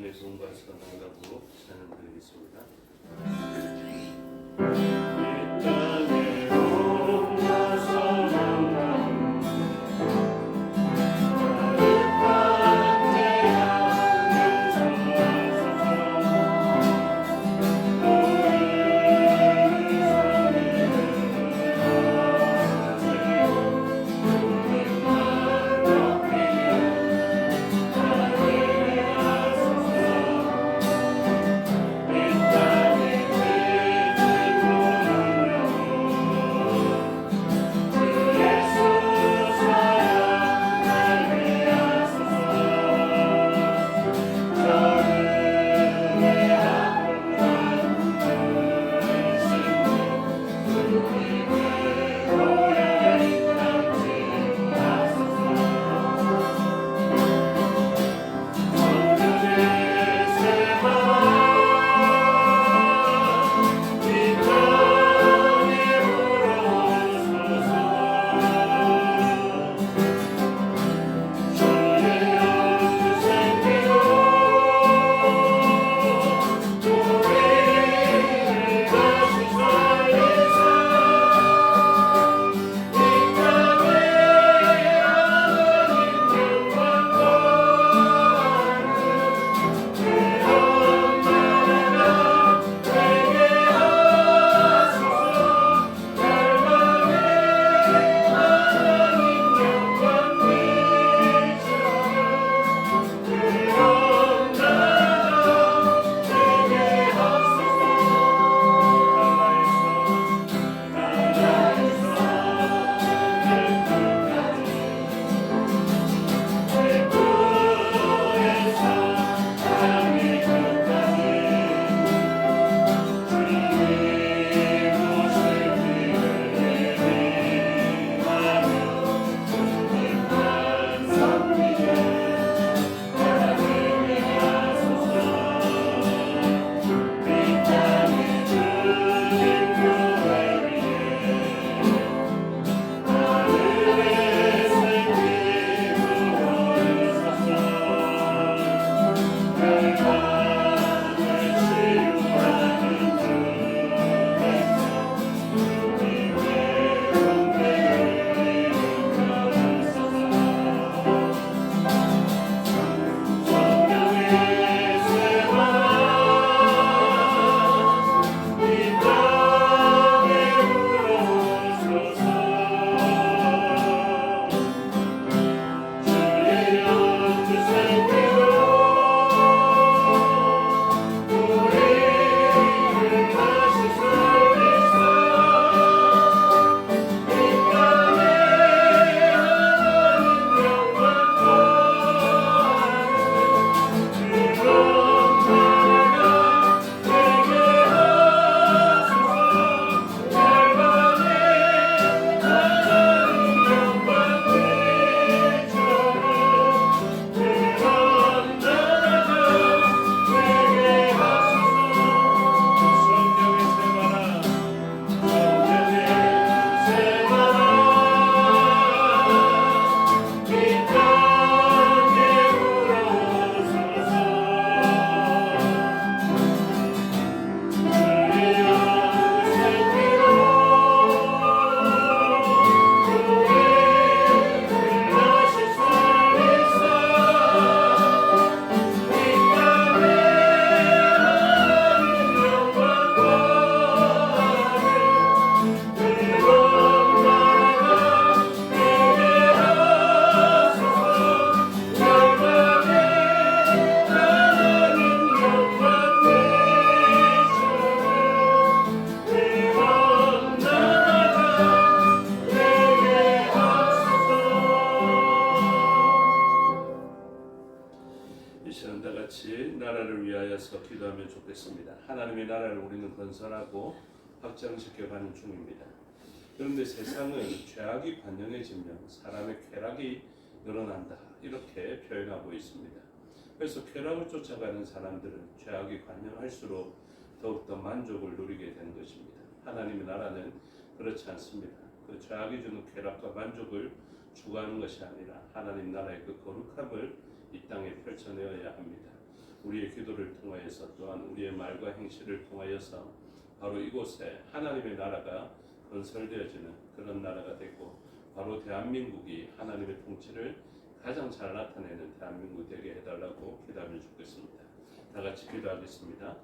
성령의 도움과 선언답으로 찬양드리겠습니다. 기도하면 좋겠습니다. 하나님의 나라를 우리는 건설하고 확장시켜가는 중입니다. 그런데 세상은 죄악이 관영해지면 사람의 쾌락이 늘어난다 이렇게 표현하고 있습니다. 그래서 쾌락을 쫓아가는 사람들은 죄악이 관영할수록 더욱더 만족을 누리게 된 것입니다. 하나님의 나라는 그렇지 않습니다. 그 죄악이 주는 쾌락과 만족을 추구하는 것이 아니라 하나님 나라의 그 거룩함을 이 땅에 펼쳐내어야 합니다. 우리의 기도를 통하여서 또한 우리의 말과 행실을 통하여서 바로 이곳에 하나님의 나라가 건설되어지는 그런 나라가 됐고 바로 대한민국이 하나님의 통치를 가장 잘 나타내는 대한민국 되게 해달라고 기도하면 좋겠습니다. 다 같이 기도하겠습니다.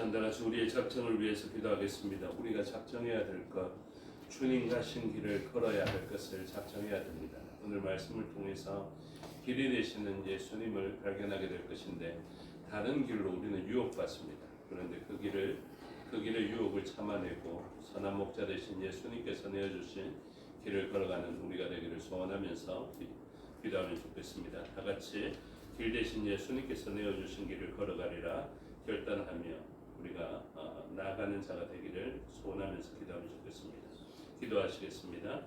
시간 다 같이 우리의 작정을 위해서 기도하겠습니다. 우리가 작정해야 될 것, 주님 가신 길을 걸어야 할 것을 작정해야 됩니다. 오늘 말씀을 통해서 길이 되시는 예수님을 발견하게 될 것인데 다른 길로 우리는 유혹받습니다. 그런데 그 길의 유혹을 참아내고 선한 목자 되신 예수님께서 내어주신 길을 걸어가는 우리가 되기를 소원하면서 기도하면 좋겠습니다. 다 같이 길 대신 예수님께서 내어주신 길을 걸어가리라 결단하며 우리가 나아가는 자가 되기를 소원하면서 기도하면 좋겠습니다. 기도하시겠습니다.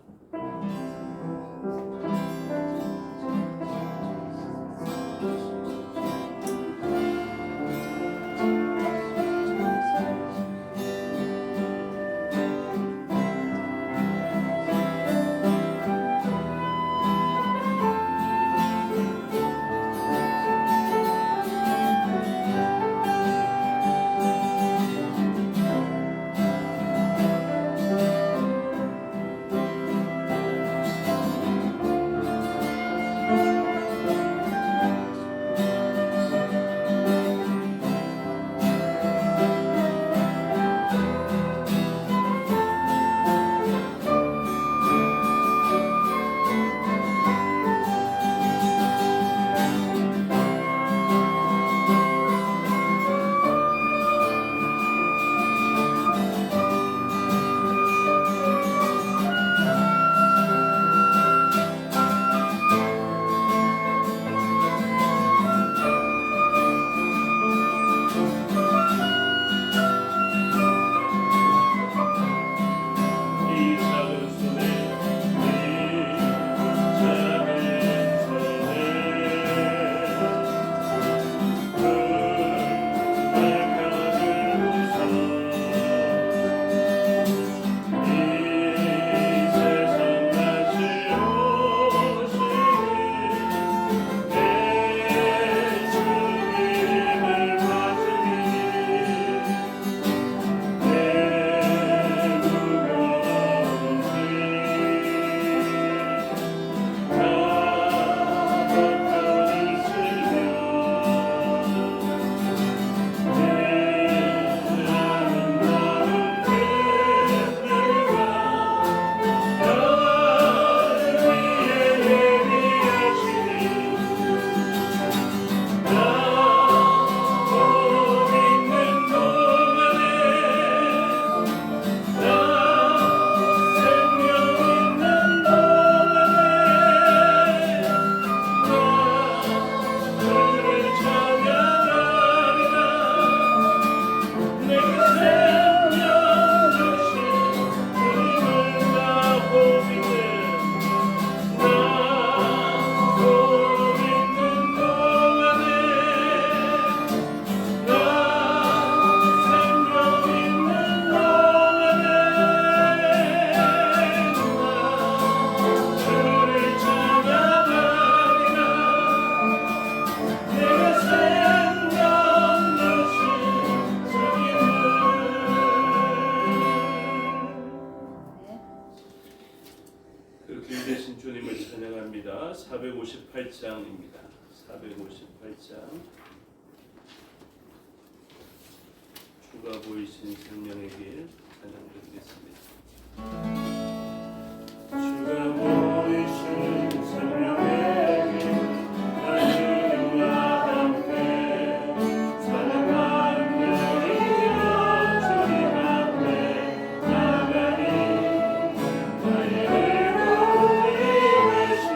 길 대신 주님을 찬양합니다. 458장입니다. 458장 주가 보이신 생명의 길 찬양드리겠습니다. 주가 보이신 생명의 길 주와 함께 사랑하는 길이여 주님 앞에 나가리 나의 예수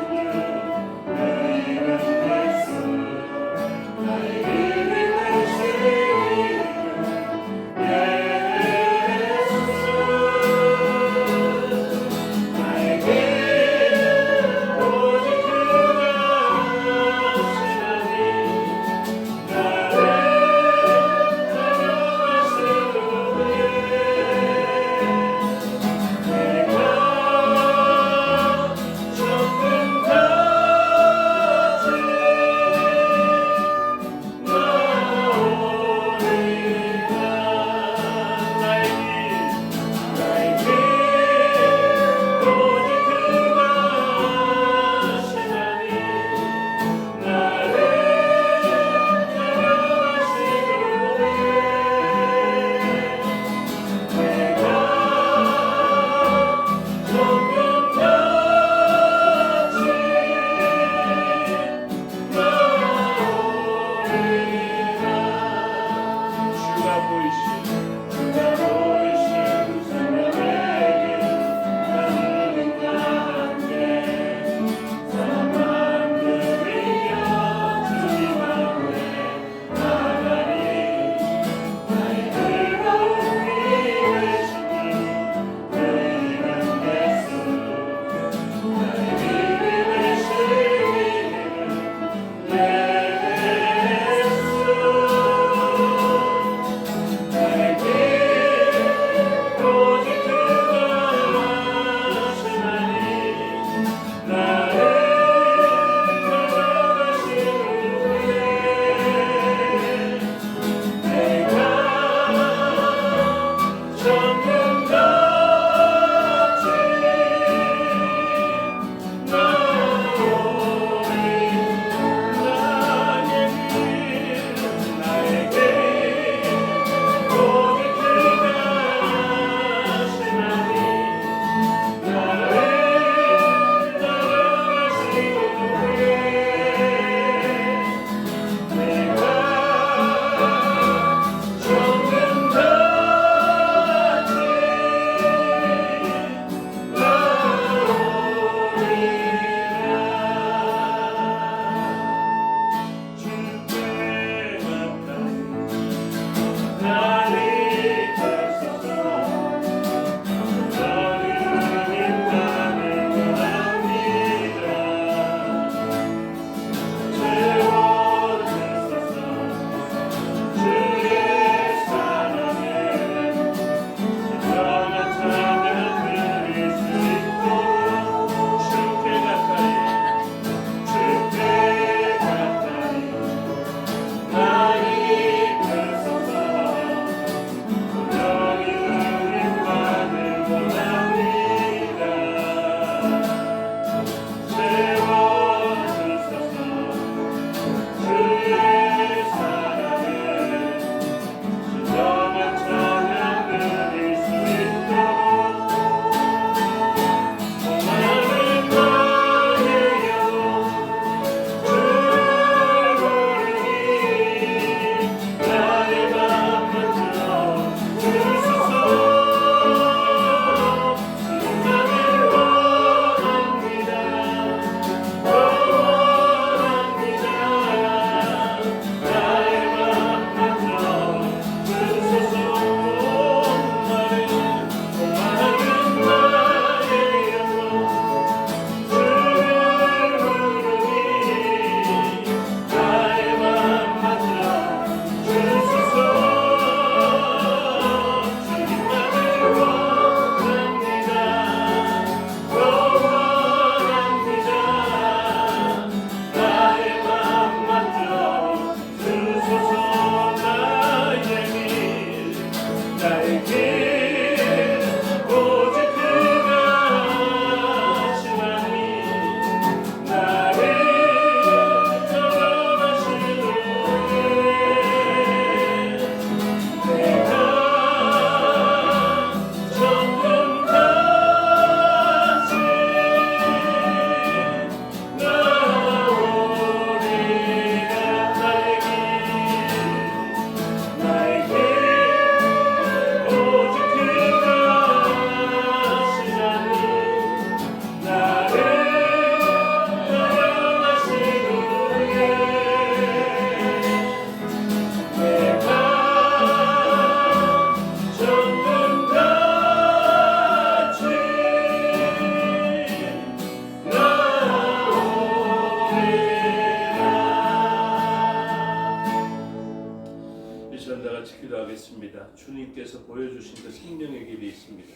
시간 다 같이 기도하겠습니다. 주님께서 보여주신 그 생명의 길이 있습니다.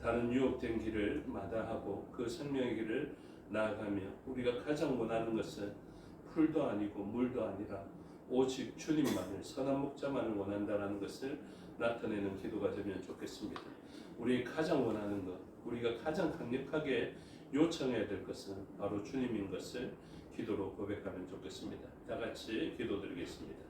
다른 유혹된 길을 마다하고 그 생명의 길을 나아가며 우리가 가장 원하는 것은 풀도 아니고 물도 아니라 오직 주님만을, 선한 목자만을 원한다는 것을 나타내는 기도가 되면 좋겠습니다. 우리 가장 원하는 것, 우리가 가장 강력하게 요청해야 될 것은 바로 주님인 것을 기도로 고백하면 좋겠습니다. 다 같이 기도드리겠습니다.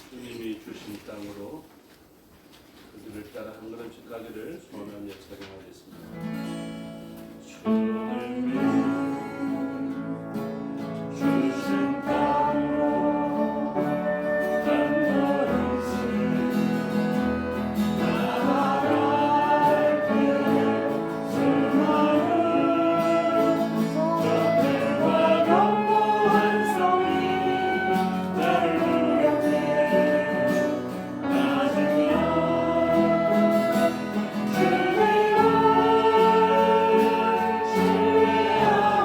주님이 주신 땅으로 그들을 따라 한 걸음씩 가기를 소원하며 찬양하겠습니다. 주님이 주신 땅으로 한 걸음씩 나아갈게. 수많은 저들과 견고한 성이 나를 주님을 신뢰하라.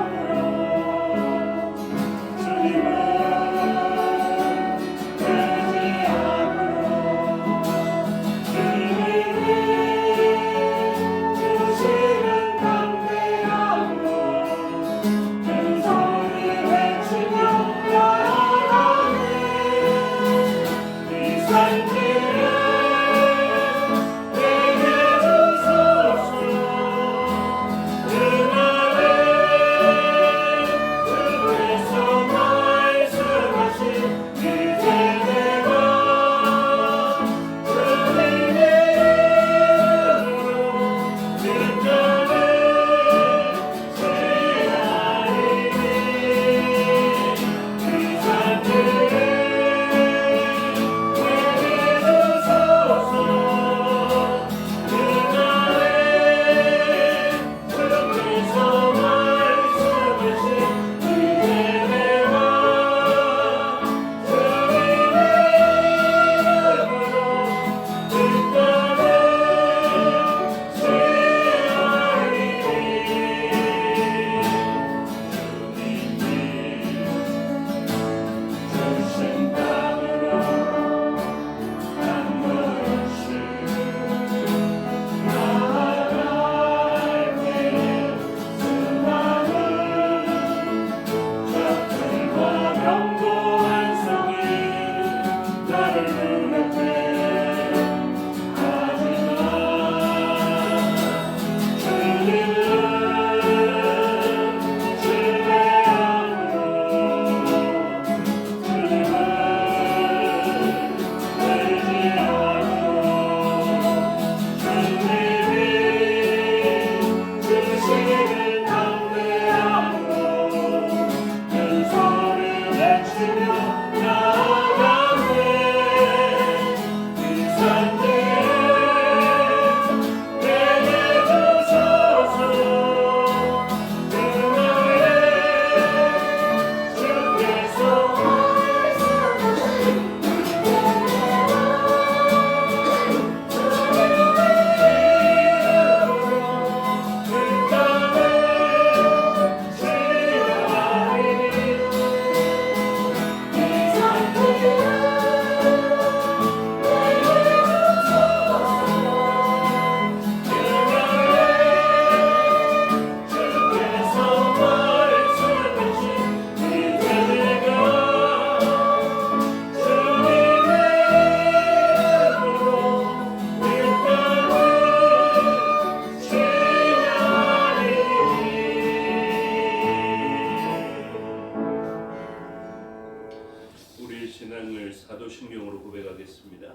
하나님을 사도신경으로 고백하겠습니다.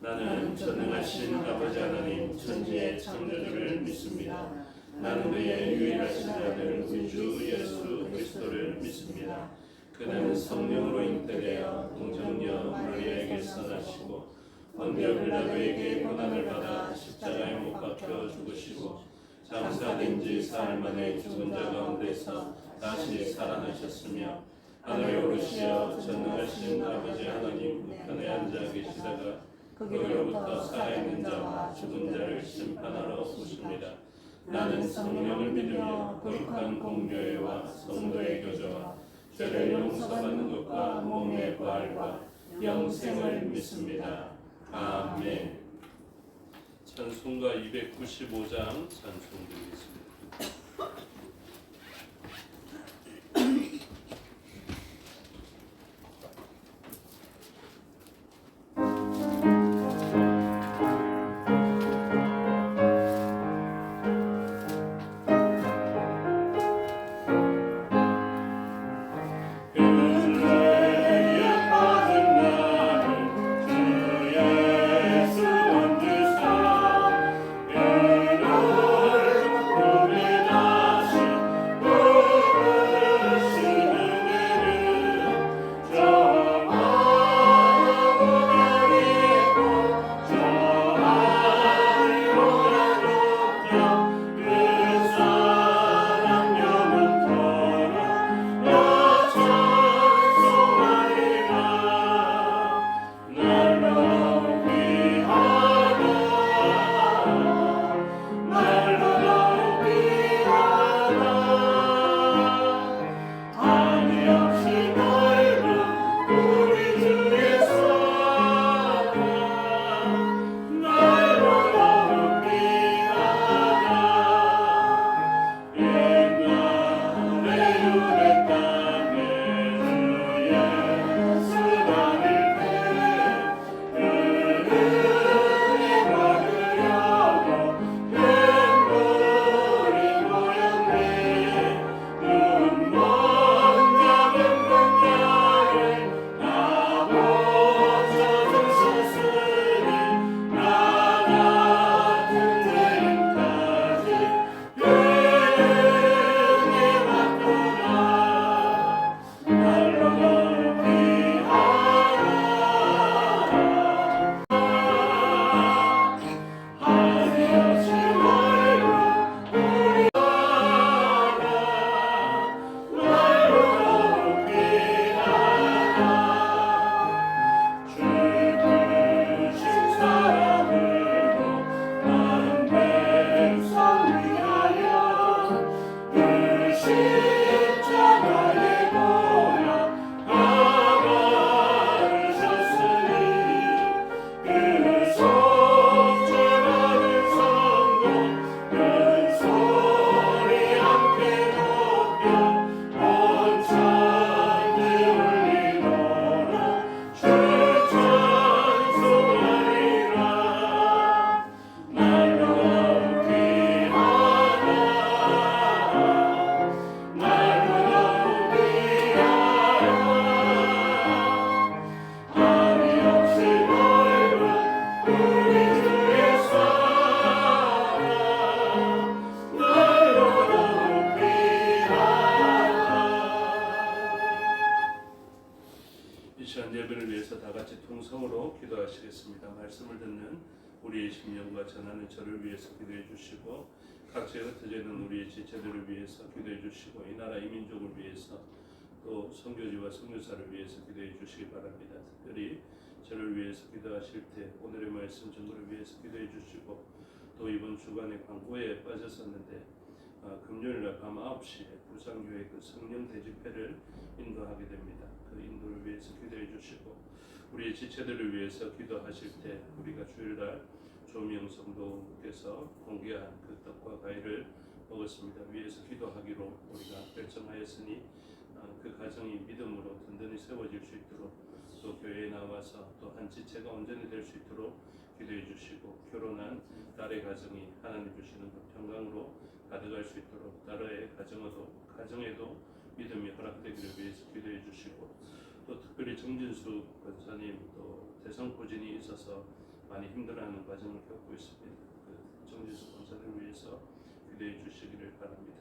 나는 전능하신 아버지 하나님 천지의 창조주를 믿습니다. 나는 그의 유일하신 아들 우리 주 예수 그리스도를 믿습니다. 그는 성령으로 잉태되어 동정녀 마리아에게서 나시고 본디오 빌라도에게 고난을 받아 십자가에 못 박혀 죽으시고 장사된 지 사흘 만에 죽은 자 가운데서 다시 살아나셨으며 하늘에 오르시어 전능하신 아버지 하나님 우편에 앉아 계시다가 거기로부터 살아있는 자와 죽은 자를 심판하러 오십니다. 나는 성령을 믿으며 거룩한 공교회와 성도의 교제와 죄를 용서받는 것과 몸의 부활과 영생을 믿습니다. 아멘. 찬송가 295장 찬송드리겠습니다. 통성으로 기도하시겠습니다. 말씀을 듣는 우리의 심령과 전하는 저를 위해서 기도해 주시고 각지에 흩어져 있는 우리의 지체들을 위해서 기도해 주시고 이 나라 이 민족을 위해서 또 선교지와 선교사를 위해서 기도해 주시기 바랍니다. 특별히 저를 위해서 기도하실 때 오늘의 말씀 전부를 위해서 기도해 주시고 또 이번 주간에 광고에 빠졌었는데 금요일날 밤 9시에 부산교회 그 성령 대집회를 인도하게 됩니다. 그 인도를 위해서 기도해 주시고 우리의 지체들을 위해서 기도하실 때 우리가 주일날 조명 성도께서 공개한 그 떡과 과일을 먹었습니다. 위해서 기도하기로 우리가 결정하였으니 그 가정이 믿음으로 든든히 세워질 수 있도록 또 교회에 나와서 또 한 지체가 온전히 될 수 있도록 기도해 주시고 결혼한 딸의 가정이 하나님 주시는 그 평강으로 가득할 수 있도록 딸의 가정에도 믿음이 허락되기를 위해서 기도해 주시고 또 특별히 정진수 권사님 또 대성포진이 있어서 많이 힘들어하는 과정을 겪고 있습니다. 그 정진수 권사님을 위해서 기도해 주시기를 바랍니다.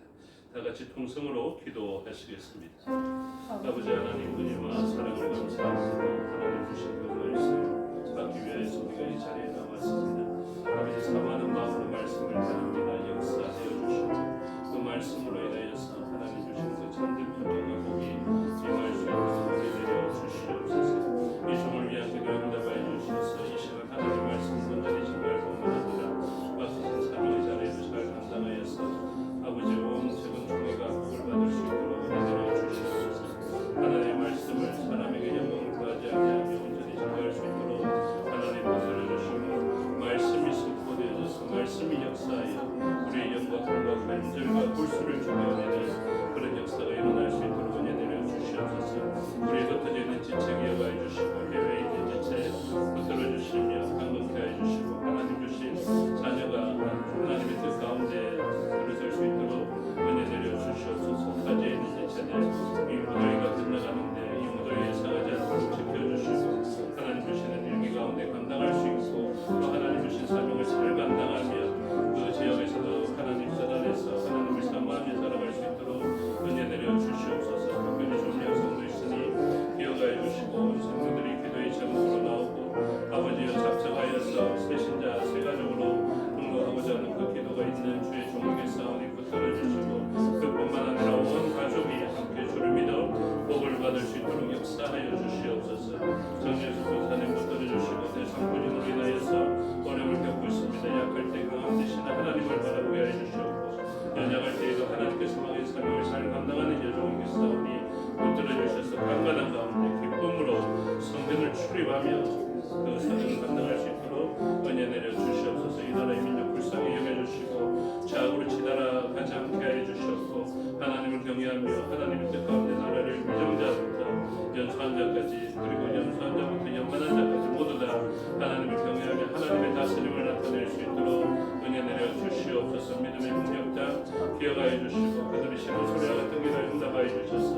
다 같이 통성으로 기도하시겠습니다. 아버지 하나님 은혜와 사랑을 감사합니다. 하나님 주신 그 말씀 받기 위해서 우리가 이 자리에 나왔습니다. 아버지 사모하는 마음으로 말씀을 받습니다. 역사하여 주시고 그 말씀으로 인하여서 하나님 주신 그 참된 평강과 복이 임할 수 있도록 내려 주시옵소서. 이 종을 위한 기도를 응답하여 주셔서 이 시간 하나님 말씀 온전히 정말 공부하느라 맡으신 사명의 자리에서 잘 감당하여서 아버지 온 세번 종회가 복을 받을 수 있도록 내려 주시옵소서. 하나님의 말씀을 사람에게 영광을 구하지 아니하며 온전히 정할 수 있도록 하나님 복을 주시고 말씀이 선포되어져서 말씀이 역사하여 우리의 영과 힘과 간절과 골수를 주어내는 그런 역사가 일어날 수 있도록 은혜 내려 주시옵소서. 우리의 흩어져 있는 지체 기억하여 주시고 해외에 있는 지체 붙들어 주시며 강건케 하여 주시고 하나님 주신 자녀가 하나님의 뜻 가운데 들어설 수 있도록 은혜 내려 주시옵소서. 타지에 있는 지체들 이 무더위가 끝나가는데 이 무더위에 상하지 않도록 지켜주시고 하나님 주시는 일기 가운데 감당할 수 있고 또 하나님 주신 사명을 잘 감당하며 그 지역에서도 하나님 쏟아내서 하나님을 사모하며 살아갈 수 있도록 은혜 내려 주시옵소서. 특별히 좀약 성도 있으니 기억하여 주시고 성도들이 기도의 제목으로 나오고 아버지여 작정하여서 새신자 세가족으로 등록하고자 하는 그 기도가 있는 주의 종에게 싸우니 붙들어 주시고 그뿐만 아니라 온 가족이 함께 주를 믿어 복을 받을 수 있도록 역사하여 주시옵소서. 정예수 권사님 붙들어 주시고 대상포진으로 인하여서 어려움을 겪고 있습니다. 약할 때 강함 되시는 하나님을 바라보게 해 주시옵고 연약할 때에도 하나님께서 망의 사명을 잘 감당하는 여종에게 싸우니 붙들어 주셔서 강건한 가운데 기쁨으로 성전을 출입하며 그 사명을 감당할 수 있도록 은혜 내려 주시옵소서. 이 나라의 민족 불쌍히 여겨주시고 좌우로 치달아가지 않게 하여 주시옵고 하나님을 경외하며 하나님의 뜻 가운데 나라를 위정자부터 연수한 자까지 그리고 연수한 자부터 연만한 자까지 모두 다 하나님을 경외하며 하나님의 다스림을 나타낼 수 있도록 은혜 내려 주시옵소서. 믿음의 능력자 기억하여 주시고 그들이 신은 소리와 같은 기도에 응답하여 주셔서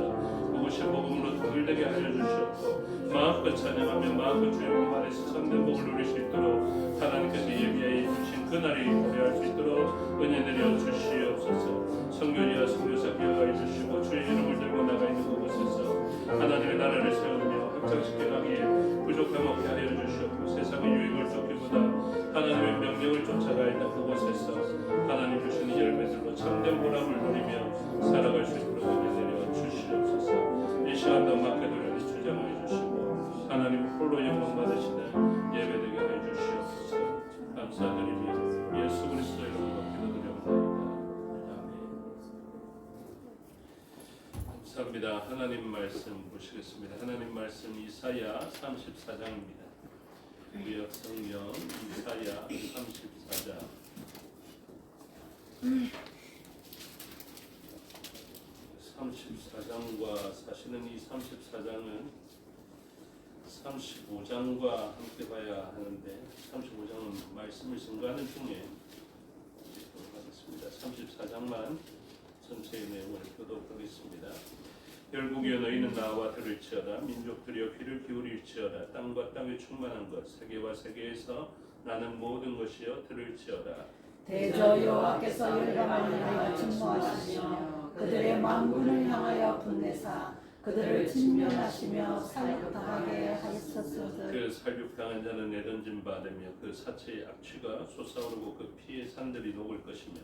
그곳이 복음으로 통일되게 하여 주시옵고 마음껏 찬양하며 마음껏 주의 복음 안에서 참된 복을 누릴 수 있도록 하나님께서 예비하여 주신 그날이 도래할 수 있도록 은혜 내려 주시옵소서. 성교지와 성교사 기억하여 주시고 주의 이름을 들고 나가 있는 그곳에서 하나님의 나라를 세우며 확장시켜가기에 부족함 없게 하여 주시옵고 세상의 유익을 쫓기보다 하나님의 명령을 쫓아가 있는 그곳에서 하나님 주시는 열매들로 참된 보람을 누리며 살아갈 수 있도록 은혜 내려 주시옵소서. 이 시간도 마케도냐에 주장하여 주시고 하나님 홀로 영광 받으시는 예배되게 하여 주시옵소서. 감사드리며 예수 그리스도의 이름으로 기도드려옵나이다. 감사합니다. 하나님 말씀 보시겠습니다. 하나님 말씀 이사야 34장입니다. 구약 성경 이사야 34장 34장과 사실은 이 34장은 35장과 함께 봐야 하는데 35장은 말씀을 증거하는 중에 하겠습니다. 34장만 전체의 내용을 교독하겠습니다. 결국에 너희는 나와 들을지어다. 민족들이여 귀를 기울일지어다. 땅과 땅에 충만한 것 세계와 세계에서 나는 모든 것이여 들을지어다. 대저 여호와께서 열방을 위하여 진노하시며 그들의 만군을 향하여 분내사 그들을 진멸하시며 살육당하게 하셨으되 그 살육당한 자는 내던진 바 되며 그 사체의 악취가 솟아오르고 그 피의 산들이 녹을 것이며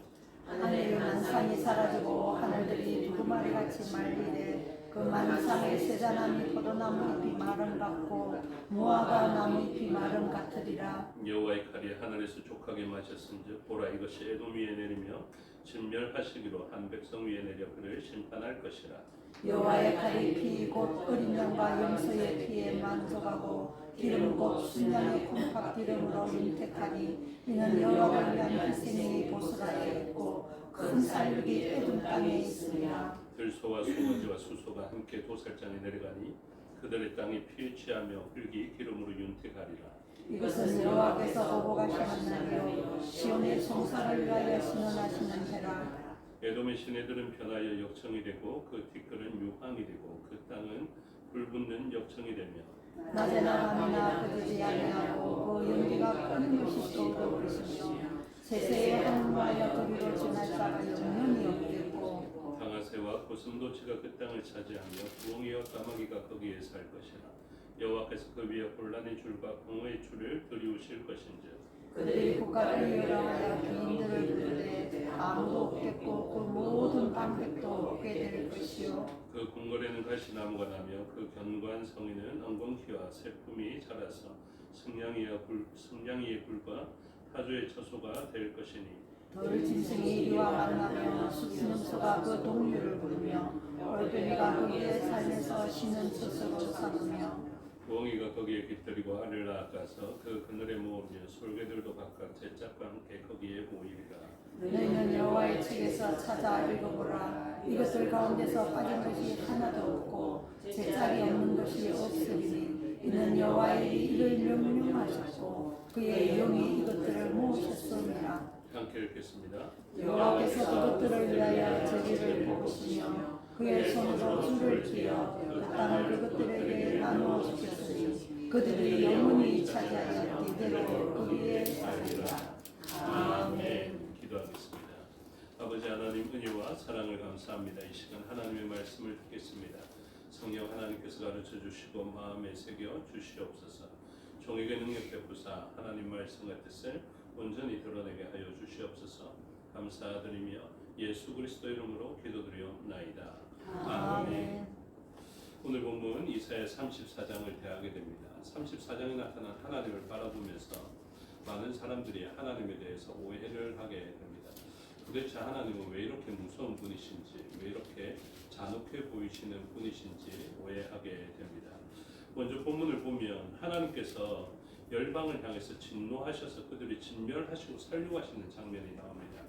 하늘의 만상이 사라지고 하늘들이 두루마리같이 말리되 그 만상의 세자나무 포도나무 잎이 마름 같고 무화과 나무 잎이 마름 같으리라. 여호와의 칼이 하늘에서 족하게 마셨은즉 보라 이것이 에돔 위에 내리며 진멸하시기로 한 백성 위에 내려 그를 심판할 것이라. 여호와의 칼이 피 곧 어린 양과 염소의 피에 만족하고 기름 곧 순양의 콩팥 기름으로 윤택하니 이는 여호와를 위한 희생의 보수가 되었고 큰 살육이 에돔 땅에 있으리라. 들소와 수거지와 수소가 함께 도살장에 내려가니 그들의 땅이 피에 취하며 흙이 기름으로 윤택하리라. 이것은 여호와께서 오고 가시는 날이요 시온의 성산을 위하여 신원하시는 해라. 에돔의 시내들은 변하여 역청이 되고 그 뒷뜰은 유황이 되고 그 땅은 불붙는 역청이 되며 낮에나 밤이나 그들이 아니하고 그 연기가 끊임없이 떠오를 것이며 세세의 한마여 그리로 지날 자가 영원히 없겠고 방아새와 고슴도치가 그 땅을 차지하며 부엉이와 까마귀가 거기에 살 것이라. 여호와께서 그 위에 혼란의 줄과 공허의 줄을 들이우실 것인즉 그들이 국가를 열어하여 귀인들을 부르되 아무도 없겠고 그 모든 방백도 없게 될 것이요 그 궁궐에는 가시나무가 나며 그 견고한 성에는 엉겅퀴와 새품이 자라서 승냥이의 굴과 타조의 처소가 될 것이니 돌 짐승이 이리와 만나며 숲짐승가 그 동류를 부르며 올빼미가 그 위에 살면서 쉬는 스스로 삼으며 부엉이가 거기에 깃들이고 알을 낳아서 그 그늘에 모으며 솔개들도 각각 제 짝과 함께 거기에 모이리라. 너희는 여호와의 책에서 찾아 읽어보라. 이것들 가운데서 빠진 것이 하나도 없고 제 짝이 없는 것이 없으리니 이는 여호와의 이를 명령하셨고 그의 영이 이것들을 모으셨음이라. 함께 읽겠습니다. 여호와께서 그것들을 위하여 저기를 뽑으시며 그의 손으로 줄을 기어 그 땅을 그것들에게 나누어 주셨으니 그들이 영원히 차지하여 이대로 그 위에 살리라. 아멘. 기도하겠습니다. 아버지 하나님 은혜와 사랑을 감사합니다. 이 시간 하나님의 말씀을 듣겠습니다. 성령 하나님께서 가르쳐 주시고 마음에 새겨 주시옵소서. 종에게 능력 베푸사 하나님 말씀과 뜻을 온전히 드러내게 하여 주시옵소서. 감사드리며 예수 그리스도 이름으로 기도드리옵나이다. 아멘. 오늘 본문 이사야 34장을 대하게 됩니다. 34장에 나타난 하나님을 바라보면서 많은 사람들이 하나님에 대해서 오해를 하게 됩니다. 도대체 하나님은 왜 이렇게 무서운 분이신지, 왜 이렇게 잔혹해 보이시는 분이신지 오해하게 됩니다. 먼저 본문을 보면 하나님께서 열방을 향해서 진노하셔서 그들이 진멸하시고 살육하시는 장면이 나옵니다.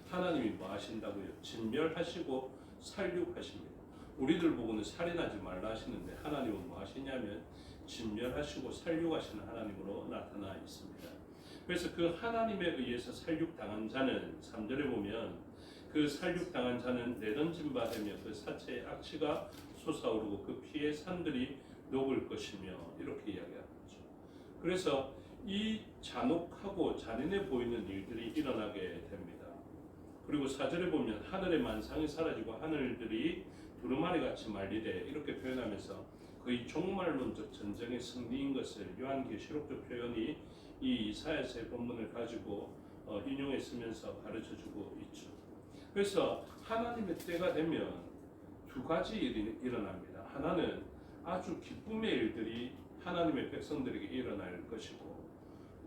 하나님이 뭐 하신다고요? 진멸하시고 살육하십니다. 우리들 보고는 살인하지 말라 하시는데 하나님은 뭐 하시냐면 진멸하시고 살육하시는 하나님으로 나타나 있습니다. 그래서 그 하나님에 의해서 살육당한 자는 3절에 보면 그 살육당한 자는 내던진 바 되며 그 사체의 악취가 솟아오르고 그 피의 산들이 녹을 것이며 이렇게 이야기하죠. 그래서 이 잔혹하고 잔인해 보이는 일들이 일어나게 됩니다. 그리고 4절에 보면 하늘의 만상이 사라지고 하늘들이 두루마리같이 말리되 이렇게 표현하면서 거의 종말론적 전쟁의 승리인 것을 요한계시록적 표현이 이 이사야서의 본문을 가지고 인용했으면서 가르쳐주고 있죠. 그래서 하나님의 때가 되면 두 가지 일이 일어납니다. 하나는 아주 기쁨의 일들이 하나님의 백성들에게 일어날 것이고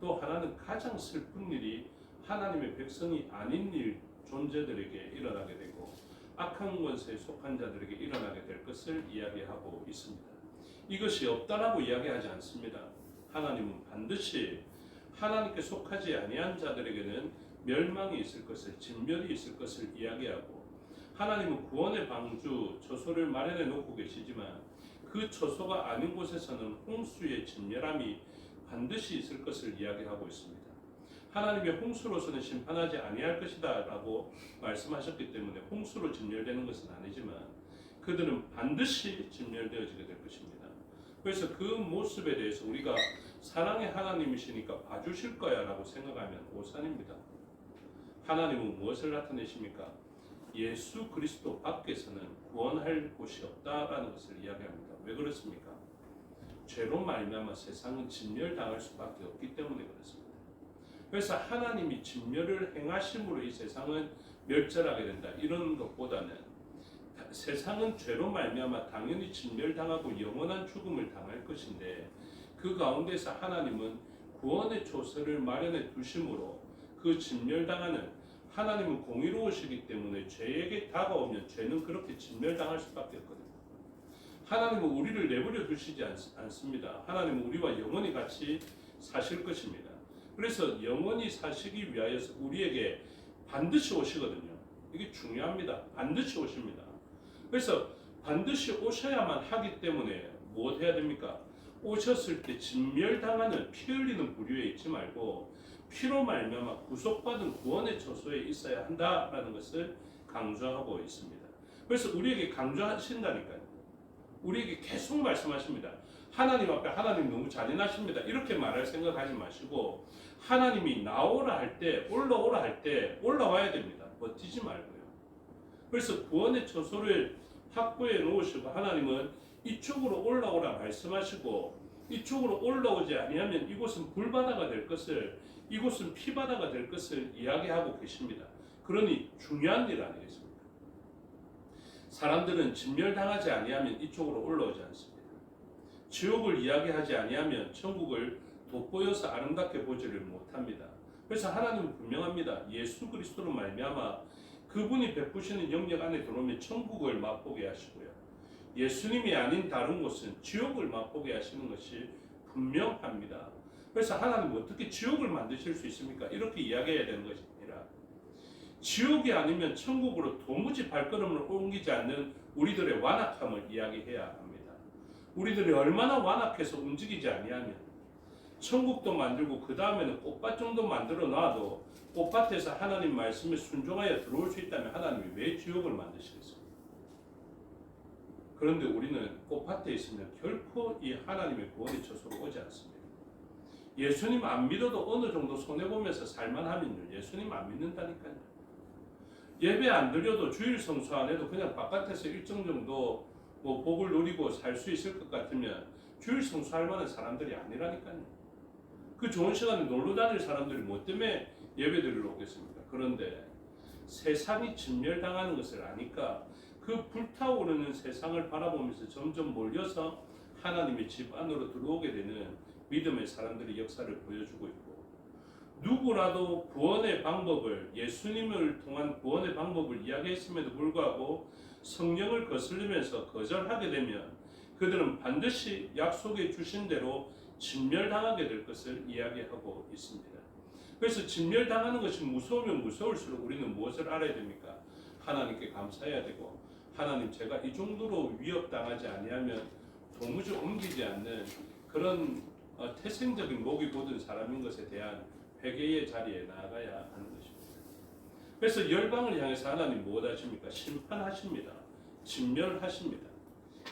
또 하나는 가장 슬픈 일이 하나님의 백성이 아닌 일 존재들에게 일어나게 되고 악한 권세에 속한 자들에게 일어나게 될 것을 이야기하고 있습니다. 이것이 없다라고 이야기하지 않습니다. 하나님은 반드시 하나님께 속하지 아니한 자들에게는 멸망이 있을 것을, 진멸이 있을 것을 이야기하고 하나님은 구원의 방주, 처소를 마련해 놓고 계시지만 그 처소가 아닌 곳에서는 홍수의 진멸함이 반드시 있을 것을 이야기하고 있습니다. 하나님의 홍수로서는 심판하지 아니할 것이다 라고 말씀하셨기 때문에 홍수로 진멸되는 것은 아니지만 그들은 반드시 진멸되어지게 될 것입니다. 그래서 그 모습에 대해서 우리가 사랑의 하나님이시니까 봐주실 거야 라고 생각하면 오산입니다. 하나님은 무엇을 나타내십니까? 예수 그리스도 밖에서는 구원할 곳이 없다라는 것을 이야기합니다. 왜 그렇습니까? 죄로 말미암아 세상은 진멸당할 수밖에 없기 때문에 그렇습니다. 그래서 하나님이 진멸을 행하심으로 이 세상은 멸절하게 된다 이런 것보다는 세상은 죄로 말미암아 당연히 진멸당하고 영원한 죽음을 당할 것인데 그 가운데서 하나님은 구원의 조서를 마련해 두심으로 그 진멸당하는 하나님은 공의로우시기 때문에 죄에게 다가오면 죄는 그렇게 진멸당할 수밖에 없거든요. 하나님은 우리를 내버려 두시지 않습니다. 하나님은 우리와 영원히 같이 사실 것입니다. 그래서 영원히 사시기 위하여서 우리에게 반드시 오시거든요. 이게 중요합니다. 반드시 오십니다. 그래서 반드시 오셔야만 하기 때문에 무엇 해야 됩니까? 오셨을 때 진멸당하는 피 흘리는 부류에 있지 말고 피로 말미암아 구속받은 구원의 처소에 있어야 한다라는 것을 강조하고 있습니다. 그래서 우리에게 강조하신다니까요. 우리에게 계속 말씀하십니다. 하나님 앞에 하나님 너무 잔인하십니다. 이렇게 말할 생각하지 마시고 하나님이 나오라 할 때, 올라오라 할 때 올라와야 됩니다. 버티지 말고요. 그래서 구원의 처소를 확보해 놓으시고 하나님은 이쪽으로 올라오라 말씀하시고 이쪽으로 올라오지 아니하면 이곳은 불바다가 될 것을, 이곳은 피바다가 될 것을 이야기하고 계십니다. 그러니 중요한 일 아니겠습니까? 사람들은 진멸당하지 아니하면 이쪽으로 올라오지 않습니다. 지옥을 이야기하지 아니하면 천국을 돋보여서 아름답게 보지를 못합니다. 그래서 하나님은 분명합니다. 예수 그리스도로 말미암아 그분이 베푸시는 영역 안에 들어오면 천국을 맛보게 하시고요. 예수님이 아닌 다른 곳은 지옥을 맛보게 하시는 것이 분명합니다. 그래서 하나님은 어떻게 지옥을 만드실 수 있습니까? 이렇게 이야기해야 되는 것이 아니라 지옥이 아니면 천국으로 도무지 발걸음을 옮기지 않는 우리들의 완악함을 이야기해야 합니다. 우리들이 얼마나 완악해서 움직이지 아니하면 천국도 만들고 그 다음에는 꽃밭 정도 만들어 놔도 꽃밭에서 하나님 말씀에 순종하여 들어올 수 있다면 하나님이 왜 지옥을 만드시겠습니까? 그런데 우리는 꽃밭에 있으면 결코 이 하나님의 구원의 처소로 오지 않습니다. 예수님 안 믿어도 어느 정도 손해보면서 살만하면요, 예수님 안 믿는다니까요. 예배 안 드려도 주일 성수 안 해도 그냥 바깥에서 일정 정도 뭐 복을 누리고 살 수 있을 것 같으면 주일 성수할 만한 사람들이 아니라니까요. 그 좋은 시간에 놀러 다닐 사람들이 뭐 때문에 예배 드리러 오겠습니까? 그런데 세상이 진멸당하는 것을 아니까 그 불타오르는 세상을 바라보면서 점점 몰려서 하나님의 집 안으로 들어오게 되는 믿음의 사람들의 역사를 보여주고 있고, 누구라도 구원의 방법을, 예수님을 통한 구원의 방법을 이야기했음에도 불구하고 성령을 거스르면서 거절하게 되면 그들은 반드시 약속해 주신 대로 진멸당하게 될 것을 이야기하고 있습니다. 그래서 진멸당하는 것이 무서우면 무서울수록 우리는 무엇을 알아야 됩니까? 하나님께 감사해야 되고, 하나님 제가 이 정도로 위협당하지 아니하면 도무지 옮기지 않는 그런 태생적인 목이 곧은 사람인 것에 대한 회개의 자리에 나아가야 하는 것입니다. 그래서 열방을 향해서 하나님 무엇하십니까? 심판하십니다. 진멸하십니다.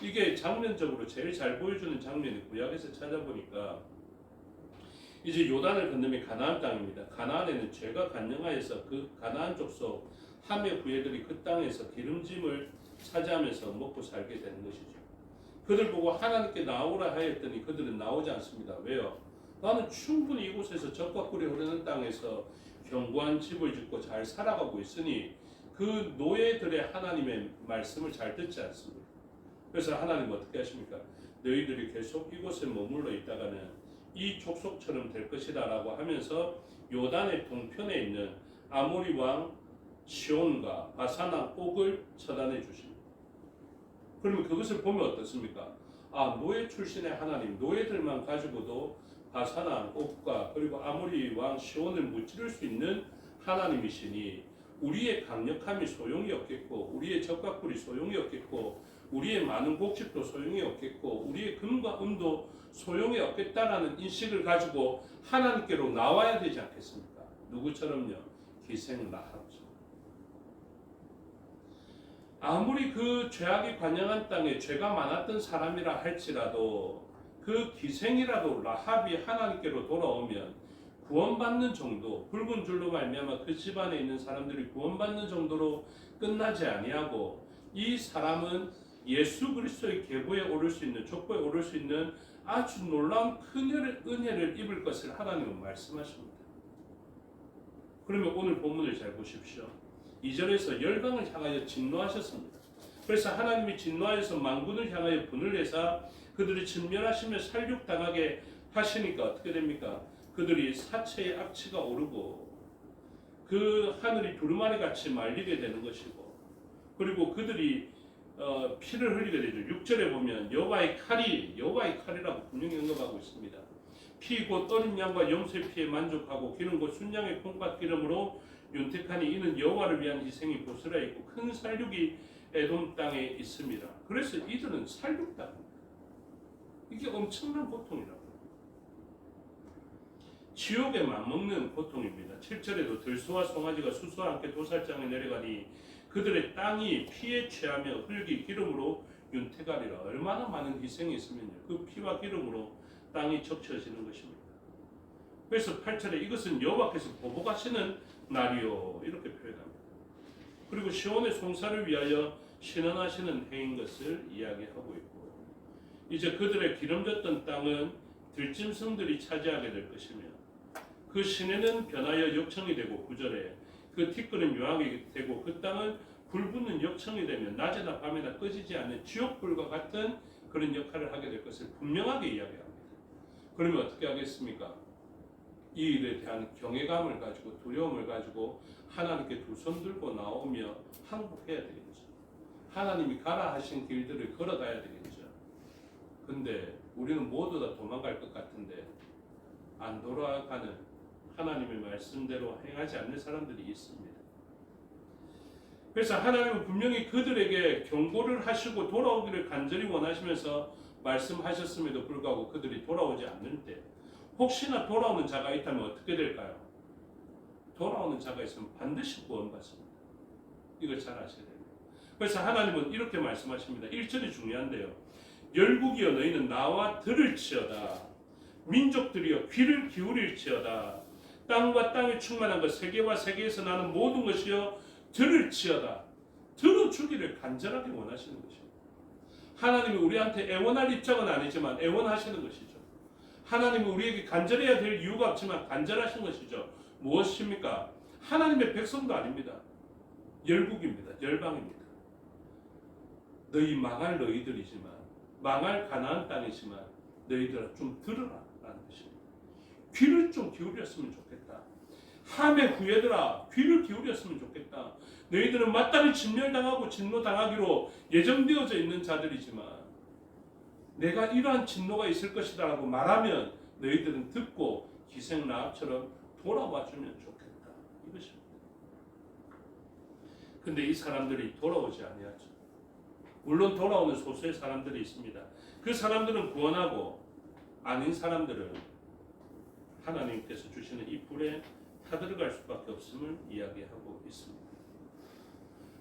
이게 장면적으로 제일 잘 보여주는 장면이 구약에서 찾아보니까 이제 요단을 건너면 가나안 땅입니다. 가나안에는 죄가 간영하여서 그 가나안 족속 함의 후예들이 그 땅에서 기름짐을 차지하면서 먹고 살게 되는 것이죠. 그들 보고 하나님께 나오라 하였더니 그들은 나오지 않습니다. 왜요? 나는 충분히 이곳에서 젖과 꿀이 흐르는 땅에서 견고한 집을 짓고 잘 살아가고 있으니 그 노예들의 하나님의 말씀을 잘 듣지 않습니다. 그래서 하나님 어떻게 하십니까? 너희들이 계속 이곳에 머물러 있다가는 이 족속처럼 될 것이다 라고 하면서 요단의 동편에 있는 아모리 왕 시온과 바산 왕 옥을 처단해 주십니다. 그러면 그것을 보면 어떻습니까? 아, 노예 출신의 하나님, 노예들만 가지고도 바산 왕 옥과 그리고 아모리 왕 시온을 무찌를 수 있는 하나님이시니 우리의 강력함이 소용이 없겠고, 우리의 적과 꿀이 소용이 없겠고, 우리의 많은 곡식도 소용이 없겠고, 우리의 금과 은도 소용이 없겠다라는 인식을 가지고 하나님께로 나와야 되지 않겠습니까? 누구처럼요? 기생 라합처럼. 아무리 그 죄악이 관영한 땅에 죄가 많았던 사람이라 할지라도 그 기생이라도 라합이 하나님께로 돌아오면 구원받는 정도, 붉은 줄로 말미암아 그 집안에 있는 사람들이 구원받는 정도로 끝나지 아니하고, 이 사람은 예수 그리스도의 계보에 오를 수 있는, 족보에 오를 수 있는 아주 놀라운 큰 은혜를 입을 것을 하나님은 말씀하십니다. 그러면 오늘 본문을 잘 보십시오. 2절에서 열방을 향하여 진노하셨습니다. 그래서 하나님이 진노하여서 만군을 향하여 분을 내사 그들이 진멸하시며 살육당하게 하시니까 어떻게 됩니까? 그들이 사체의 악취가 오르고 그 하늘이 두루마리 같이 말리게 되는 것이고, 그리고 그들이 피를 흘리게 되죠. 6절에 보면 여호와의 칼이라고 분명히 언급하고 있습니다. 피 곧 어린 양과 염소의 피에 만족하고 기름 곧 순양의 콩팥 기름으로 윤택하니 이는 여호와를 위한 희생이 보스라 있고 큰 살육이 에돔 땅에 있습니다. 그래서 이들은 살육당합니다. 이게 엄청난 고통이라고. 지옥에 맞먹는 고통입니다. 7절에도 들소와 송아지가 수소와 함께 도살장에 내려가니 그들의 땅이 피에 취하며 흙이 기름으로 윤태가리라 얼마나 많은 희생이 있으면요. 그 피와 기름으로 땅이 적셔지는 것입니다. 그래서 8절에 이것은 여호와께서 보복하시는 날이요 이렇게 표현합니다. 그리고 시온의 송사를 위하여 신원하시는 해인 것을 이야기하고 있고 이제 그들의 기름졌던 땅은 들짐승들이 차지하게 될 것이며 그 시내는 변하여 역청이 되고 9절에 그 티끌은 유황이 되고 그 땅은 불붙는 역청이 되면 낮에나 밤에나 꺼지지 않는 지옥불과 같은 그런 역할을 하게 될 것을 분명하게 이야기합니다. 그러면 어떻게 하겠습니까? 이 일에 대한 경외감을 가지고 두려움을 가지고 하나님께 두 손 들고 나오며 항복해야 되겠죠. 하나님이 가라 하신 길들을 걸어가야 되겠죠. 근데 우리는 모두 다 도망갈 것 같은데 안 돌아가는 하나님의 말씀대로 행하지 않는 사람들이 있습니다. 그래서 하나님은 분명히 그들에게 경고를 하시고 돌아오기를 간절히 원하시면서 말씀하셨음에도 불구하고 그들이 돌아오지 않는 때 혹시나 돌아오는 자가 있다면 어떻게 될까요? 돌아오는 자가 있으면 반드시 구원받습니다. 이걸 잘 아셔야 됩니다. 그래서 하나님은 이렇게 말씀하십니다. 1절이 중요한데요. 열국이여 너희는 나와 들을지어다. 민족들이여 귀를 기울일지어다. 땅과 땅에 충만한 것 세계와 세계에서 나는 모든 것이여 들을지어다. 들어주기를 간절하게 원하시는 것입니다. 하나님이 우리한테 애원할 입장은 아니지만 애원하시는 것이죠. 하나님은 우리에게 간절해야 될 이유가 없지만 간절하신 것이죠. 무엇입니까? 하나님의 백성도 아닙니다. 열국입니다. 열방입니다. 너희 망할 너희들이지만 망할 가나안 땅이지만 너희들아 좀 들으라 라는 것입니다. 귀를 좀 기울였으면 좋겠다. 함의 후예들아 귀를 기울였으면 좋겠다. 너희들은 마땅히 진멸당하고 진노당하기로 예정되어져 있는 자들이지만 내가 이러한 진노가 있을 것이다 라고 말하면 너희들은 듣고 기생라합처럼 돌아와 주면 좋겠다. 이것입니다. 근데 이 사람들이 돌아오지 아니하죠. 물론 돌아오는 소수의 사람들이 있습니다. 그 사람들은 구원하고 아닌 사람들은 하나님께서 주시는 이 불에 타들어갈 수밖에 없음을 이야기하고 있습니다.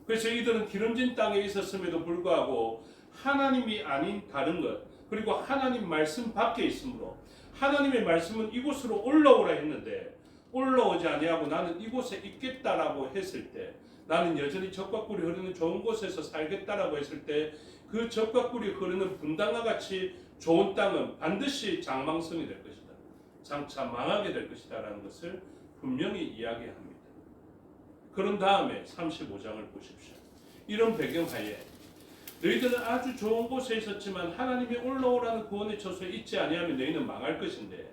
그래서 이들은 기름진 땅에 있었음에도 불구하고 하나님이 아닌 다른 것 그리고 하나님 말씀 밖에 있으므로 하나님의 말씀은 이곳으로 올라오라 했는데 올라오지 아니하고 나는 이곳에 있겠다라고 했을 때 나는 여전히 적과 꿀이 흐르는 좋은 곳에서 살겠다라고 했을 때 그 적과 꿀이 흐르는 분당과 같이 좋은 땅은 반드시 장망성이 될 것이다. 장차 망하게 될 것이다 라는 것을 분명히 이야기합니다. 그런 다음에 35장을 보십시오. 이런 배경하에 너희들은 아주 좋은 곳에 있었지만 하나님이 올라오라는 구원의 처소에 있지 아니하면 너희는 망할 것인데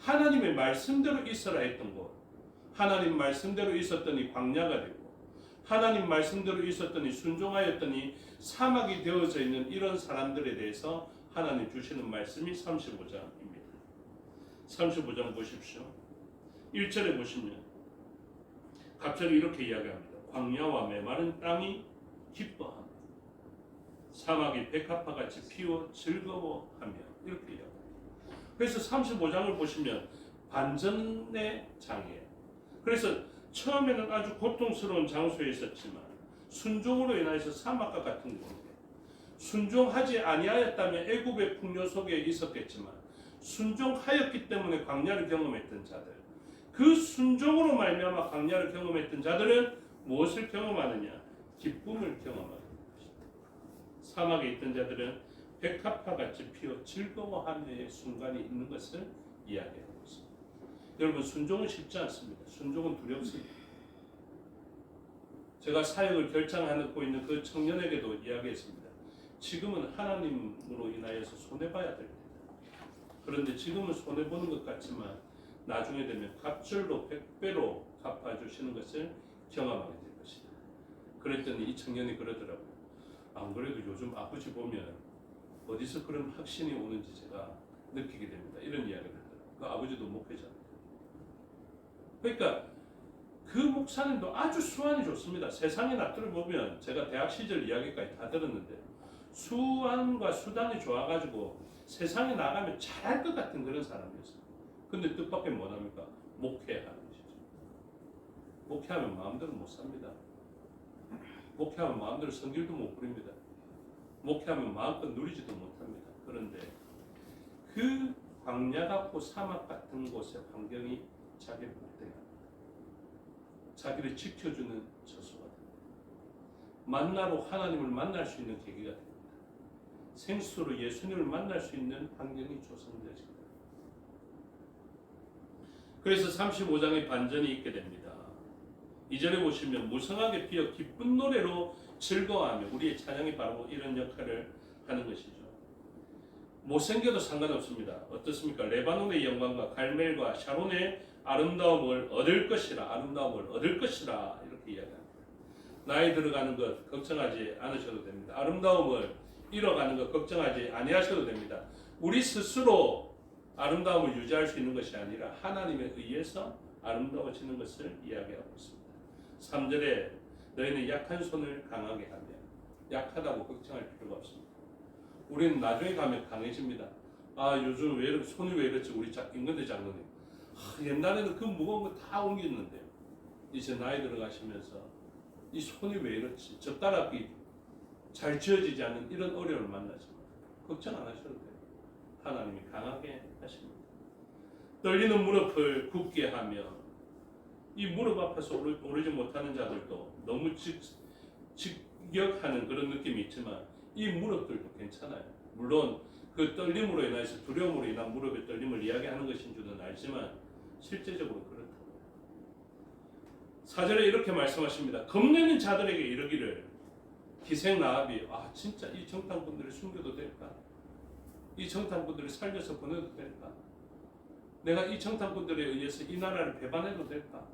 하나님의 말씀대로 있어라 했던 곳 하나님 말씀대로 있었더니 광야가 되고 하나님 말씀대로 있었더니 순종하였더니 사막이 되어져 있는 이런 사람들에 대해서 하나님 주시는 말씀이 35장입니다. 35장 보십시오. 1절에 보시면 갑자기 이렇게 이야기합니다. 광야와 메마른 땅이 기뻐하며 사막이 백합화같이 피워 즐거워하며 이렇게 이야기합니다. 그래서 35장을 보시면 반전의 장이에요. 그래서 처음에는 아주 고통스러운 장소에 있었지만 순종으로 인하여서 사막과 같은 곳에 순종하지 아니하였다면 애굽의 풍요 속에 있었겠지만 순종하였기 때문에 광야를 경험했던 자들 그 순종으로 말미암아 광야를 경험했던 자들은 무엇을 경험하느냐? 기쁨을 경험하는 것입니다. 사막에 있던 자들은 백합화같이 피어 즐거워하는 순간이 있는 것을 이야기합니다. 여러분 순종은 쉽지 않습니다. 순종은 두렵습니다. 제가 사역을 결정하고 있는 그 청년에게도 이야기했습니다. 지금은 하나님으로 인하여서 손해봐야 됩니다. 그런데 지금은 손해보는 것 같지만 나중에 되면 갑절로 100배로 갚아주시는 것을 경험하게 될 것이다. 그랬더니 이 청년이 그러더라고요. 안 그래도 요즘 아버지 보면 어디서 그런 확신이 오는지 제가 느끼게 됩니다. 이런 이야기를 하더라고요. 그 아버지도 목회자입니다. 그러니까 그 목사님도 아주 수완이 좋습니다. 세상의 납들을 보면 제가 대학 시절 이야기까지 다 들었는데 수완과 수단이 좋아가지고 세상에 나가면 잘할 것 같은 그런 사람이었어요. 근데 뜻밖의 뭐합니까? 목회하는 것이죠. 목회하면 마음대로 못 삽니다. 목회하면 마음대로 성길도 못 부립니다. 목회하면 마음껏 누리지도 못합니다. 그런데 그 광야 같고 사막 같은 곳의 환경이 자기를 복되게 자기를 지켜주는 처소가 됩니다. 만나로 하나님을 만날 수 있는 계기가 됩니다. 생수로 예수님을 만날 수 있는 환경이 조성되어집니다. 그래서 35장의 반전이 있게 됩니다. 2절에 보시면 무성하게 피어 기쁜 노래로 즐거워하며 우리의 찬양이 바로 이런 역할을 하는 것이죠. 못생겨도 상관없습니다. 어떻습니까? 레바논의 영광과 갈멜과 샤론의 아름다움을 얻을 것이라, 아름다움을 얻을 것이라 이렇게 이야기합니다. 나이 들어가는 것 걱정하지 않으셔도 됩니다. 아름다움을 잃어가는 것 걱정하지 아니하셔도 됩니다. 우리 스스로 아름다움을 유지할 수 있는 것이 아니라 하나님에 의해서 아름다워지는 것을 이야기하고 있습니다. 3절에 너희는 약한 손을 강하게 하며 약하다고 걱정할 필요가 없습니다. 우리는 나중에 가면 강해집니다. 아 요즘 왜 이렇게 손이 왜 이렇지 우리 임근대 장로님 옛날에는 그 무거운 거 다 옮겼는데요. 이제 나이 들어가시면서 이 손이 왜 이렇지 젓가락이 잘 쥐어지지 않는 이런 어려움을 만나십니다. 걱정 안 하셔도 돼요. 하나님이 강하게 하십니다. 떨리는 무릎을 굳게 하며 이 무릎 앞에서 오르지 못하는 자들도 너무 직격하는 그런 느낌이 있지만 이 무릎들도 괜찮아요. 물론 그 떨림으로 인해서 두려움으로 인한 무릎의 떨림을 이야기하는 것인 줄은 알지만 실제적으로 그렇다고. 4절에 이렇게 말씀하십니다. 겁내는 자들에게 이르기를 기생 라합이 진짜 이 정탐꾼들을 숨겨도 될까? 이 정탐꾼들을 살려서 보내도 될까? 내가 이 정탐꾼들에 의해서 이 나라를 배반해도 될까?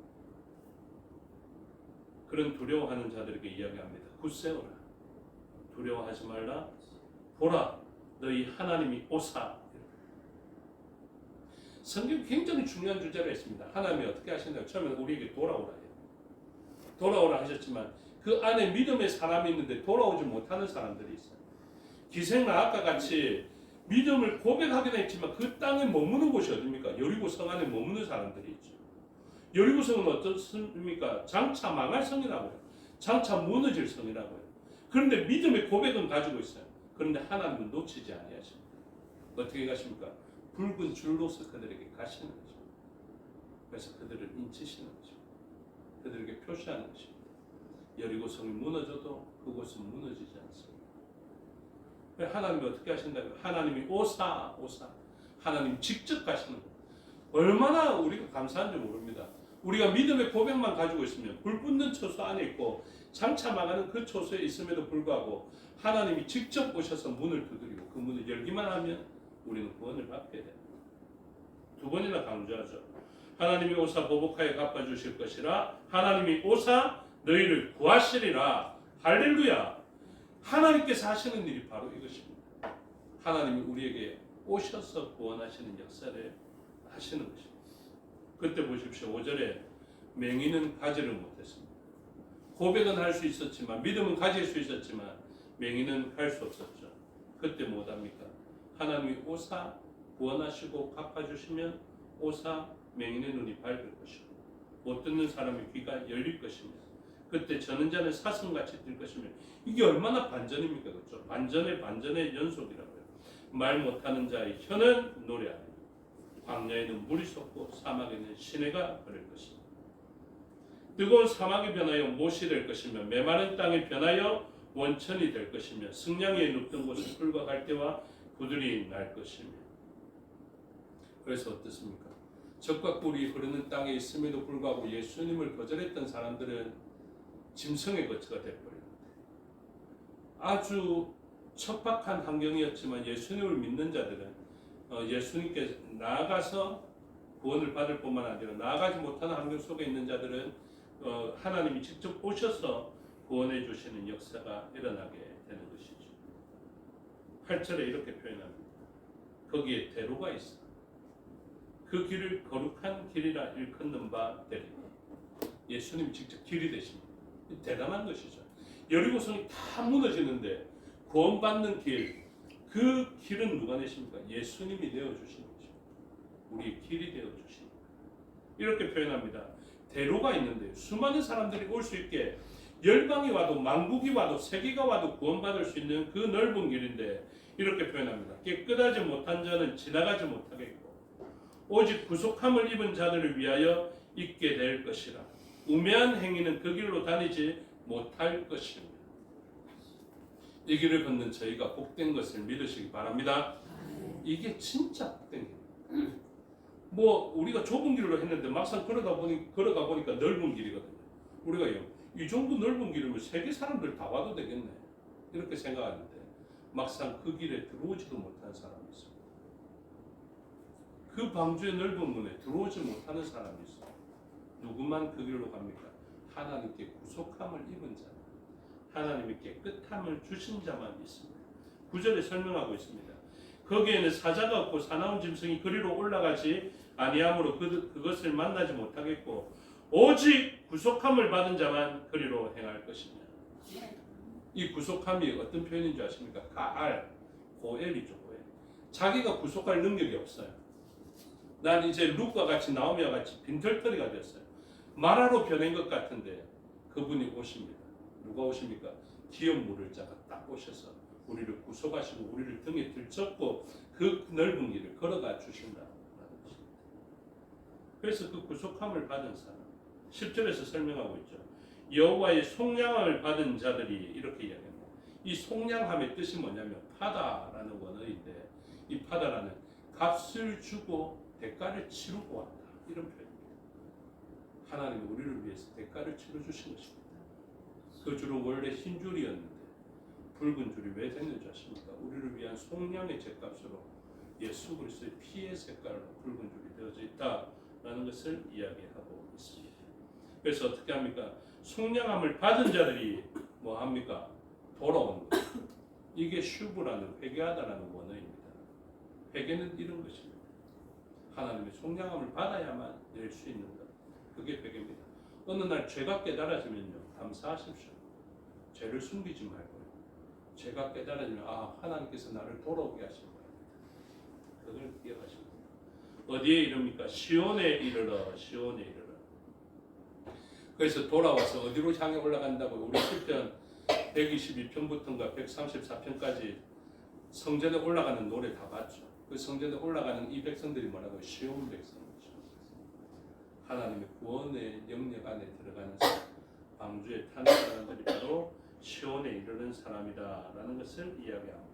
그런 두려워하는 자들에게 이야기합니다. 굳세어라. 두려워하지 말라. 보라, 너희 하나님이 오사. 성경 굉장히 중요한 주제가 있습니다. 하나님이 어떻게 하신다고 처음에는 우리에게 돌아오라 해요. 돌아오라 하셨지만 그 안에 믿음의 사람이 있는데 돌아오지 못하는 사람들이 있어요. 기생 라합과 같이 믿음을 고백하긴 했지만 그 땅에 머무는 곳이 어디입니까? 여리고 성 안에 머무는 사람들이 있죠. 여리고 성은 어떻습니까? 장차 망할 성이라고요. 장차 무너질 성이라고요. 그런데 믿음의 고백은 가지고 있어요. 그런데 하나님은 놓치지 아니하십니다. 어떻게 가십니까? 붉은 줄로서 그들에게 가시는 거죠. 그래서 그들을 인치시는 거죠. 그들에게 표시하는 것입니다. 여리고 성이 무너져도 그곳은 무너지지 않습니다. 하나님이 어떻게 하신다고요? 하나님이 오사. 하나님 직접 가시는 거예요. 얼마나 우리가 감사한지 모릅니다. 우리가 믿음의 고백만 가지고 있으면 불 붙는 처소 안에 있고 장차 망하는 그 처소에 있음에도 불구하고 하나님이 직접 오셔서 문을 두드리고 그 문을 열기만 하면 우리는 구원을 받게 됩니다. 두 번이나 강조하죠. 하나님이 오사 보복하여 갚아주실 것이라. 하나님이 오사 너희를 구하시리라. 할렐루야. 하나님께서 하시는 일이 바로 이것입니다. 하나님이 우리에게 오셔서 구원하시는 역사를 하시는 것입니다. 그때 보십시오. 5절에 맹인은 가지를 못했습니다. 고백은 할 수 있었지만 믿음은 가질 수 있었지만 맹인은 갈 수 없었죠. 그때 못합니까? 하나님이 오사 구원하시고 갚아주시면 오사 맹인의 눈이 밝을 것이고 못 듣는 사람의 귀가 열릴 것입니다. 그때 저는 자는 사슴같이 뛸 것이며 이게 얼마나 반전입니까? 그렇죠? 반전의 연속이라고요. 말 못하는 자의 혀는 노래하며 광야에는 물이 솟고 사막에는 시내가 흐를 것입니다. 뜨거운 사막이 변하여 못이 될 것이며 메마른 땅이 변하여 원천이 될 것이며 승냥이에 눕던 곳은 풀과 갈대와 구들이 날 것이며. 그래서 어떻습니까? 적과 꿀이 흐르는 땅에 있음에도 불구하고 예수님을 거절했던 사람들은 짐승의 거처가 되어버립니다. 아주 척박한 환경이었지만 예수님을 믿는 자들은 예수님께 나아가서 구원을 받을 뿐만 아니라 나아가지 못하는 환경 속에 있는 자들은 하나님이 직접 오셔서 구원해 주시는 역사가 일어나게 되는 것이죠. 8절에 이렇게 표현합니다. 거기에 대로가 있어. 그 길을 거룩한 길이라 일컫는 바 되리니. 예수님이 직접 길이 되십니다. 대단한 것이죠. 여리고성이 다 무너지는데 구원받는 길, 그 길은 누가 내십니까? 예수님이 내어주신 거죠. 우리의 길이 되어주신 거예요. 이렇게 표현합니다. 대로가 있는데 수많은 사람들이 올 수 있게 열방이 와도 만국이 와도 세계가 와도 구원받을 수 있는 그 넓은 길인데 이렇게 표현합니다. 깨끗하지 못한 자는 지나가지 못하겠고 오직 구속함을 입은 자들을 위하여 있게 될 것이라. 우매한 행위는 그 길로 다니지 못할 것입니다. 이 길을 걷는 저희가 복된 것을 믿으시기 바랍니다. 이게 진짜 복된 길. 뭐 우리가 좁은 길로 했는데 막상 걸어가 보니까 넓은 길이거든요. 우리가 이 정도 넓은 길이면 세계 사람들 다 와도 되겠네 이렇게 생각하는데 막상 그 길에 들어오지도 못한 사람이 있습니다. 그 방주의 넓은 문에 들어오지 못하는 사람이 있어요. 누구만 그 길로 갑니까? 하나님께 구속함을 입은 자, 하나님의 깨끗함을 주신 자만 있습니다. 9절에 설명하고 있습니다. 거기에는 사자가 없고 사나운 짐승이 그리로 올라가지 아니하므로 그것을 만나지 못하겠고 오직 구속함을 받은 자만 그리로 행할 것이냐. 이 구속함이 어떤 표현인 줄 아십니까? 가알, 고엘이죠. 고엘. 자기가 구속할 능력이 없어요. 난 이제 룩과 같이 나오미와 같이 빈털터리가 됐어요. 마라로 변한 것 같은데 그분이 오십니다. 누가 오십니까? 기업 물을 자가 딱 오셔서 우리를 구속하시고 우리를 등에 들쳤고 그 넓은 길을 걸어가 주신다는 것입니다. 그래서 그 구속함을 받은 사람 10절에서 설명하고 있죠. 여호와의 속량함을 받은 자들이 이렇게 이야기합니다. 이 속량함의 뜻이 뭐냐면 파다라는 원어인데 이 파다라는 값을 주고 대가를 치르고 왔다 이런 표현입니다. 하나님이 우리를 위해서 대가를 치러 주신 것입니다. 그 줄은 원래 흰 줄이었는데 붉은 줄이 왜 됐는 줄 아십니까? 우리를 위한 속량의 죗값으로 예수 그리스도의 피의 색깔로 붉은 줄이 되어져 있다라는 것을 이야기하고 있습니다. 그래서 어떻게 합니까? 속량함을 받은 자들이 뭐 합니까? 돌아오는 것. 이게 슈브라는 회개하다라는 원어입니다. 회개는 이런 것입니다. 하나님의 속량함을 받아야만 낼 수 있는 것. 그게 회개입니다. 어느 날 죄가 깨달아지면요, 감사하십시오. 죄를 숨기지 말고요. 죄가 깨달아지면 하나님께서 나를 돌아오게 하신 거예요. 그걸 기억하시고 어디에 이릅니까? 시온에 이르러, 시온에 이르러. 그래서 돌아와서 어디로 향해 올라간다고? 우리 시편 122편부터인가 134편까지 성전에 올라가는 노래 다 봤죠. 그 성전에 올라가는 이 백성들이 뭐라고? 시온 백성이죠. 하나님의 구원의 영역 안에 들어가는 사람, 방주에 타는 사람들이 바로 시온에 이르는 사람이다라는 것을 이야기합니다.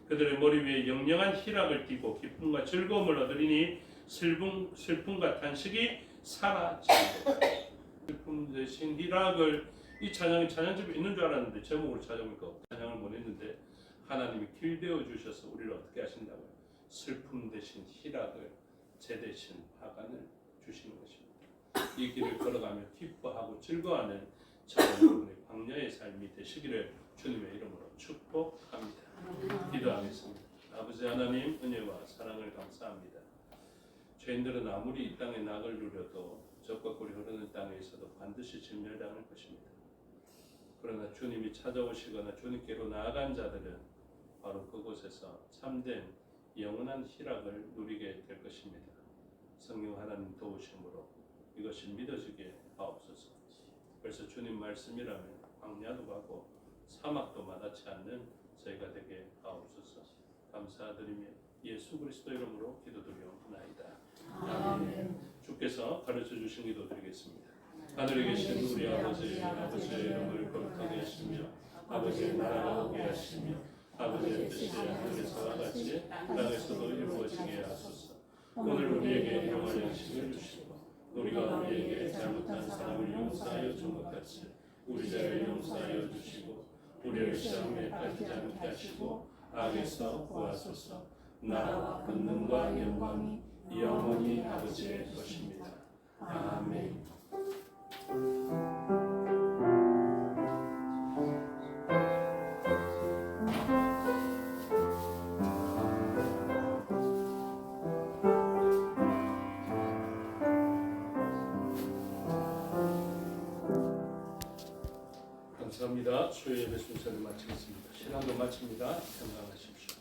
그들의 머리 위에 영영한 희락을 띠고 기쁨과 즐거움을 얻으리니 슬픔과 탄식이 사라지리라. 슬픔 대신 희락을 이 찬양이 찬양집에 있는 줄 알았는데 제목을 찾아보니까 찬양을 보냈는데 하나님이 길되어 주셔서 우리를 어떻게 하신다고요? 슬픔 대신 희락을 제 대신 화관을 주시는 것입니다. 이 길을 걸어가며 기뻐하고 즐거워하는 저와 여러분의 광야의 삶이 되시기를 주님의 이름으로 축복합니다. 기도하겠습니다. 아버지 하나님 은혜와 사랑을 감사합니다. 죄인들은 아무리 이 땅에 낙을 누려도 적과 꿀이 흐르는 땅에서도 반드시 진멸당할 것입니다. 그러나 주님이 찾아오시거나 주님께로 나아간 자들은 바로 그곳에서 참된 영원한 희락을 누리게 될 것입니다. 성령 하나님 도우심으로 이것이 믿어지게 하옵소서. 그래서 주님 말씀이라면 광야도 가고 사막도 마다치 않는 저희가 되게 하옵소서. 감사드리며 예수 그리스도 이름으로 기도드리옵나이다. 아멘. 주께서 가르쳐 주신 기도 드리겠습니다. 하늘에 계신 우리 아버지의 이름을 거룩하게 하시며 아버지의 나라가 오게 하시며 아버지의 뜻이 하늘에서와 같이 땅에서도 이루어지게 하소서. 오늘 우리에게 영원한 양식을 주시고 우리가 우리에게 잘못한 사람을 용서하여 준 것 같이 우리 죄를 용서하여 주시고 우리를 시험에 빠지지 않게 하시고 악에서 구하소서. 나라와 권능과 영광이 영원히 아버지의 것입니다. 아멘. 감사합니다. 주의 예배 순서를 마치겠습니다. 신앙도 마칩니다. 건강하십시오.